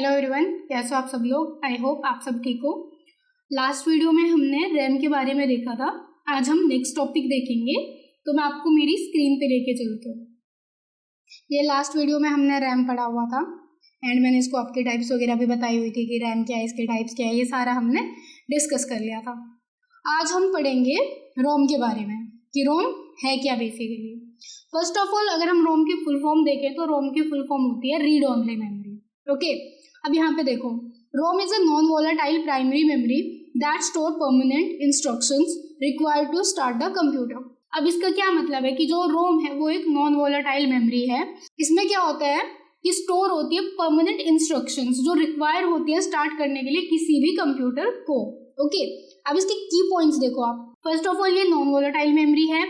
Hello everyone, कैसे हो आप सब लोग। आई होप आप सब ठीक हो। लास्ट वीडियो में हमने रैम के बारे में देखा था। आज हम नेक्स्ट टॉपिक देखेंगे, तो मैं आपको मेरी स्क्रीन पे लेके चलती हूँ। ये लास्ट वीडियो में हमने रैम पढ़ा हुआ था एंड मैंने इसको आपके टाइप्स वगैरह भी बताई हुई थी कि रैम क्या है, इसके टाइप्स क्या है, ये सारा हमने डिस्कस कर लिया था। आज हम पढ़ेंगे रोम के बारे में कि रोम है क्या बेसिकली। फर्स्ट ऑफ ऑल अगर हम रोम की फुल फॉर्म देखें तो रोम की फुल फॉर्म होती है रीड ओनली मेमोरी। ओके, अब यहाँ पे देखो, ROM is a non volatile primary memory that store permanent instructions required to start the computer. अब इसका क्या मतलब है कि जो रोम है वो एक नॉन वोलेटाइल मेमोरी है। इसमें क्या होता है कि स्टोर होती है परमानेंट इंस्ट्रक्शंस जो रिक्वायर होती है स्टार्ट करने के लिए किसी भी कंप्यूटर को। ओके, अब इसके की पॉइंट्स देखो आप। फर्स्ट ऑफ ऑल ये नॉन वोलेटाइल मेमोरी है।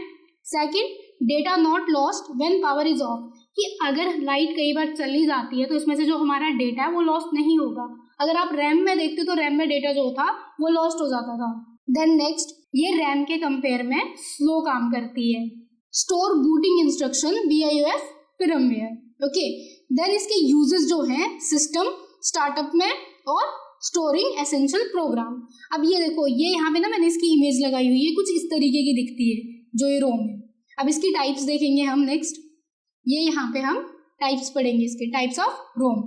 Second, data not lost when power is of, कि अगर लाइट कई बार चली जाती है तो इसमें से जो हमारा डेटा है वो लॉस्ट नहीं होगा। अगर आप रैम में देखते तो रैम में डेटा जो था वो लॉस्ट हो जाता था। देन नेक्स्ट, ये रैम के कंपेयर में स्लो काम करती है। Store booting instruction BIOS firmware। Okay, then इसके यूजेस जो हैं सिस्टम स्टार्टअप में और स्टोरिंग एसेंशियल प्रोग्राम। अब ये देखो, ये यहाँ पे ना मैंने इसकी इमेज लगाई हुई है, कुछ इस तरीके की दिखती है जो ये रोम है। अब इसकी टाइप्स देखेंगे हम नेक्स्ट। ये यहाँ पे हम टाइप्स पढ़ेंगे, इसके टाइप्स ऑफ रोम।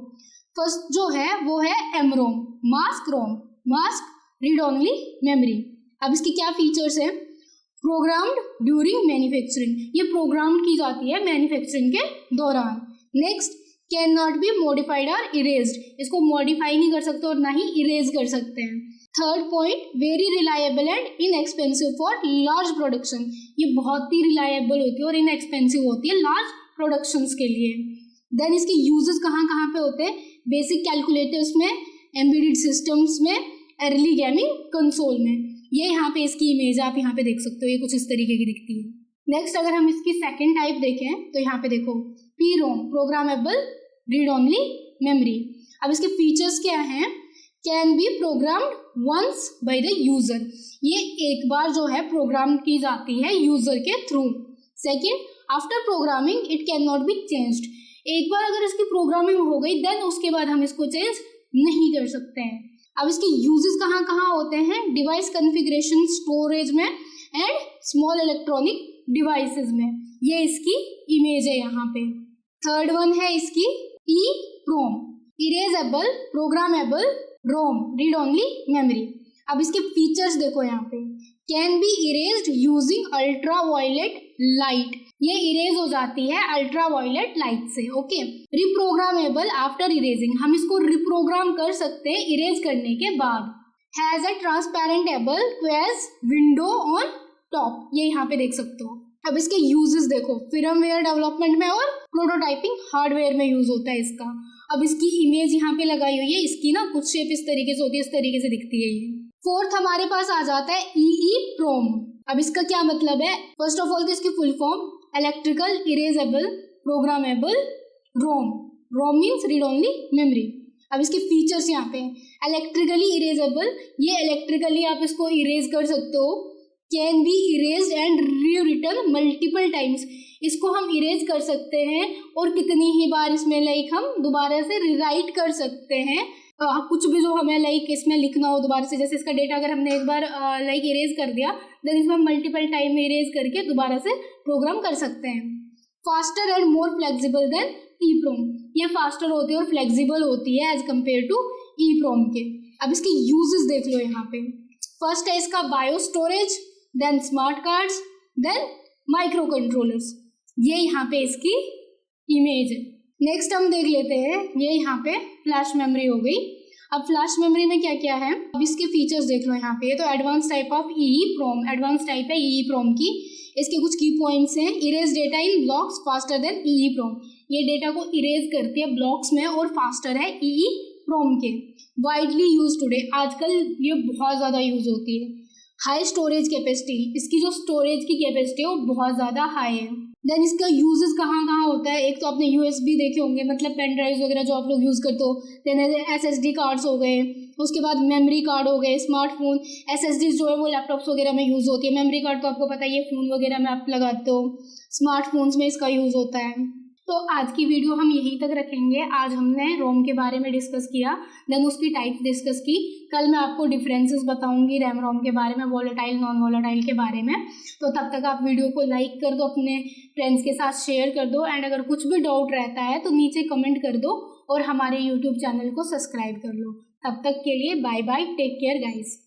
फर्स्ट जो है वो है एमरोम, मास्क रोम, मास्क रीड ओनली मेमोरी। अब इसकी क्या फीचर्स है? प्रोग्राम्ड ड्यूरिंग मैन्युफैक्चरिंग, ये प्रोग्राम की जाती है मैन्युफैक्चरिंग के दौरान। Next, can not be modified और इरेज्ड, इसको मॉडिफाई नहीं कर सकते और ना ही इरेज कर सकते हैं। Third point, very reliable and inexpensive for large production, ये बहुत ही रिलायबल होती है और इनएक्सपेंसिव होती है लार्ज प्रोडक्शंस के लिए। देन इसके यूजेस कहाँ कहाँ पे होते हैं? बेसिक कैलकुलेटर्स में, एम्बेडेड सिस्टम्स में, अर्ली गेमिंग कंसोल में। ये यहाँ पे इसकी इमेज आप यहाँ पे देख सकते हो, ये कुछ इस तरीके की दिखती है। नेक्स्ट अगर हम इसकी सेकेंड टाइप देखें तो यहाँ पे देखो PROM, programmable read only memory. अब इसके फीचर्स क्या हैं? Can be programmed once by the user, ये एक बार जो है प्रोग्राम की जाती है यूजर के through. Second, after programming it can not be changed, एक बार अगर इसकी प्रोग्रामिंग हो गई देन उसके बाद हम इसको चेंज नहीं कर सकते हैं। अब इसके यूजेस कहाँ कहाँ होते हैं? डिवाइस कॉन्फ़िगरेशन स्टोरेज में एंड स्मॉल इलेक्ट्रॉनिक डिवाइसेस में। ये इसकी इमेज है यहाँ पे। थर्ड वन है इसकी EPROM, erasable programmable ROM read only memory. अब इसके फीचर्स देखो यहाँ पे, can be erased using ultraviolet light, ये इरेज हो जाती है अल्ट्रा वायलेट लाइट से। ओके, रिप्रोग्रामेबल आफ्टर इरेजिंग, हम इसको रिप्रोग्राम कर सकते हैं इरेज करने के बाद। Has a transparent able क्वेज window on top, ये यहाँ पे देख सकते हो। अब इसके यूजेस देखो, फिर्मवेयर डेवलपमेंट में और प्रोटोटाइपिंग हार्डवेयर में यूज होता है इसका। अब इसकी इमेज यहाँ पे लगाई हुई है, इसकी ना कुछ शेप इस तरीके से होती है, इस तरीके से दिखती है ये। फोर्थ हमारे पास आ जाता है EEPROM। अब इसका क्या मतलब है? फर्स्ट ऑफ ऑल तो इसकी full form electrical erasable programmable ROM, ROM means read only memory. अब इसके फीचर्स यहाँ पे, इलेक्ट्रिकली इरेजेबल, ये इलेक्ट्रिकली आप इसको इरेज कर सकते हो। Can be erased and rewritten multiple times, इसको हम इरेज कर सकते हैं और कितनी ही बार इसमें लाइक हम दोबारा से रिराइट कर सकते हैं। कुछ भी जो हमें लाइक इसमें लिखना हो दोबारा से, जैसे इसका डेटा अगर हमने एक बार लाइक इरेज कर दिया देन इसमें मल्टीपल टाइम इरेज करके दोबारा से प्रोग्राम कर सकते हैं। Faster and more flexible than EPROM, ये फास्टर होती है और फ्लेक्सिबल होती है एज कम्पेयर टू EPROM के। अब इसके यूजेस देख लो यहाँ पे। फर्स्ट है इसका bio storage, then smart cards, then microcontrollers, ये यहाँ पे इसकी इमेज है। नेक्स्ट हम देख लेते हैं, ये यहाँ पे फ्लैश मेमोरी हो गई। अब फ्लैश मेमोरी में क्या क्या है, अब इसके फीचर्स देख लो यहाँ पे। तो advance type of EEPROM, advance type है EEPROM की। इसके कुछ की पॉइंट्स हैं, इरेज डेटा इन ब्लॉक्स फास्टर देन EEPROM, ये डेटा को इरेज करती है ब्लॉक्स में और फास्टर है EEPROM के। वाइडली यूज टुडे, आजकल ये बहुत ज़्यादा यूज होती है। हाई स्टोरेज कैपेसिटी, इसकी जो स्टोरेज की कैपेसिटी है वो बहुत ज़्यादा हाई है। देन इसका यूजेस कहाँ कहाँ होता है? एक तो आपने USB देखे होंगे, मतलब पेन ड्राइव वगैरह जो आप लोग यूज़ करते हो। देन SSD कार्ड्स हो गए, उसके बाद मेमोरी कार्ड हो गए, स्मार्टफोन। SSD जो है वो लैपटॉप्स वगैरह में यूज़ होती है। मेमोरी कार्ड तो आपको पता ही है फ़ोन वगैरह में आप लगाते हो। स्मार्टफोन्स में इसका यूज़ होता है। तो आज की वीडियो हम यहीं तक रखेंगे। आज हमने रोम के बारे में डिस्कस किया, देन उसकी टाइप्स डिस्कस की। कल मैं आपको डिफरेंसेस बताऊंगी रैम रोम के बारे में, वोलेटाइल नॉन वोलेटाइल के बारे में। तो तब तक आप वीडियो को लाइक कर दो, अपने फ्रेंड्स के साथ शेयर कर दो, एंड अगर कुछ भी डाउट रहता है तो नीचे कमेंट कर दो और हमारे यूट्यूब चैनल को सब्सक्राइब कर लो। तब तक के लिए bye bye, take care guys.